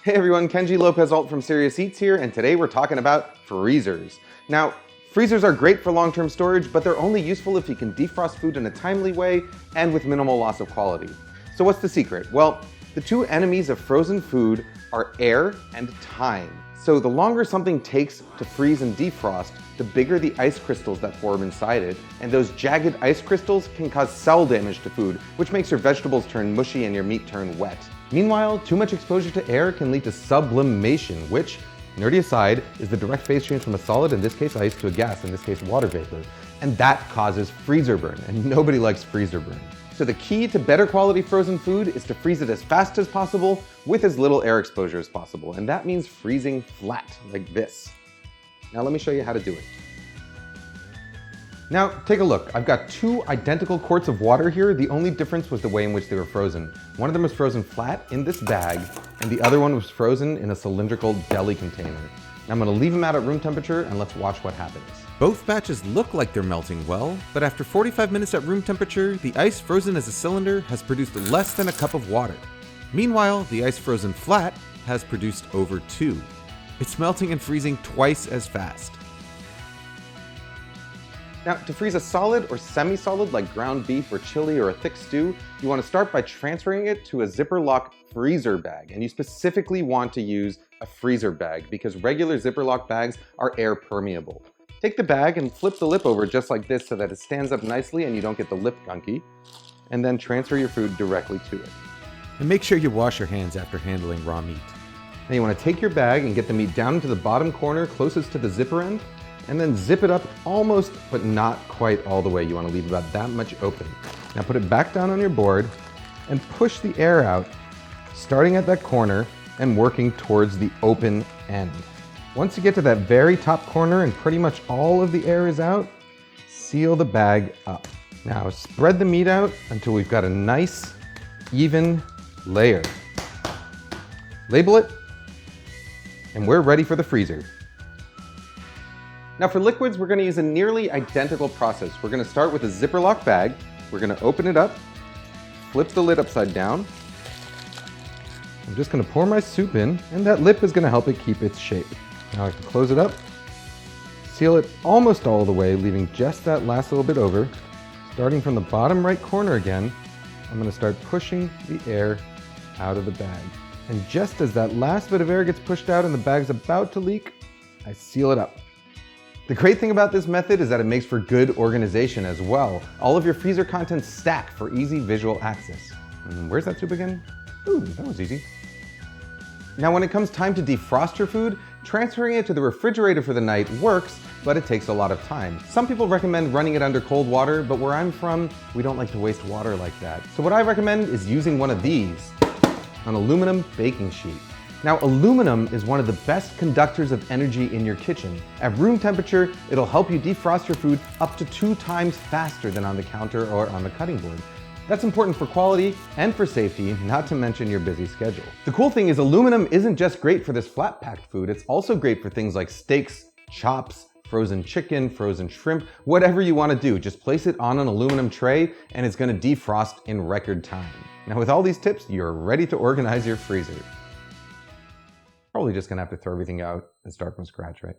Hey everyone, Kenji López-Alt from Serious Eats here, and today we're talking about freezers. Now, freezers are great for long-term storage, but they're only useful if you can defrost food in a timely way and with minimal loss of quality. So what's the secret? Well, the two enemies of frozen food are air and time. So the longer something takes to freeze and defrost, the bigger the ice crystals that form inside it, and those jagged ice crystals can cause cell damage to food, which makes your vegetables turn mushy and your meat turn wet. Meanwhile, too much exposure to air can lead to sublimation, which, nerdy aside, is the direct phase change from a solid, in this case ice, to a gas, in this case water vapor. And that causes freezer burn, and nobody likes freezer burn. So the key to better quality frozen food is to freeze it as fast as possible with as little air exposure as possible. And that means freezing flat, like this. Now let me show you how to do it. Now, take a look. I've got two identical quarts of water here. The only difference was the way in which they were frozen. One of them was frozen flat in this bag, and the other one was frozen in a cylindrical deli container. Now I'm gonna leave them out at room temperature, and let's watch what happens. Both batches look like they're melting well, but after 45 minutes at room temperature, the ice frozen as a cylinder has produced less than a cup of water. Meanwhile, the ice frozen flat has produced over 2. It's melting and freezing twice as fast. Now, to freeze a solid or semi-solid like ground beef or chili or a thick stew, you want to start by transferring it to a zipper lock freezer bag. And you specifically want to use a freezer bag because regular zipper lock bags are air permeable. Take the bag and flip the lip over just like this so that it stands up nicely and you don't get the lip gunky. And then transfer your food directly to it. And make sure you wash your hands after handling raw meat. Now you want to take your bag and get the meat down into the bottom corner closest to the zipper end, and then zip it up almost, but not quite all the way. You want to leave about that much open. Now put it back down on your board and push the air out, starting at that corner and working towards the open end. Once you get to that very top corner and pretty much all of the air is out, seal the bag up. Now spread the meat out until we've got a nice, even layer. Label it, and we're ready for the freezer. Now for liquids, we're gonna use a nearly identical process. We're gonna start with a zipper lock bag. We're gonna open it up, flip the lid upside down. I'm just gonna pour my soup in, and that lip is gonna help it keep its shape. Now I can close it up, seal it almost all the way, leaving just that last little bit over. Starting from the bottom right corner again, I'm gonna start pushing the air out of the bag. And just as that last bit of air gets pushed out and the bag's about to leak, I seal it up. The great thing about this method is that it makes for good organization as well. All of your freezer contents stack for easy visual access. Where's that soup again? Ooh, that was easy. Now when it comes time to defrost your food, transferring it to the refrigerator for the night works, but it takes a lot of time. Some people recommend running it under cold water, but where I'm from, we don't like to waste water like that. So what I recommend is using one of these, an aluminum baking sheet. Now, aluminum is one of the best conductors of energy in your kitchen. At room temperature, it'll help you defrost your food up to 2 times faster than on the counter or on the cutting board. That's important for quality and for safety, not to mention your busy schedule. The cool thing is aluminum isn't just great for this flat packed food, it's also great for things like steaks, chops, frozen chicken, frozen shrimp, whatever you want to do. Just place it on an aluminum tray and it's going to defrost in record time. Now with all these tips, you're ready to organize your freezer. Probably just gonna have to throw everything out and start from scratch, right?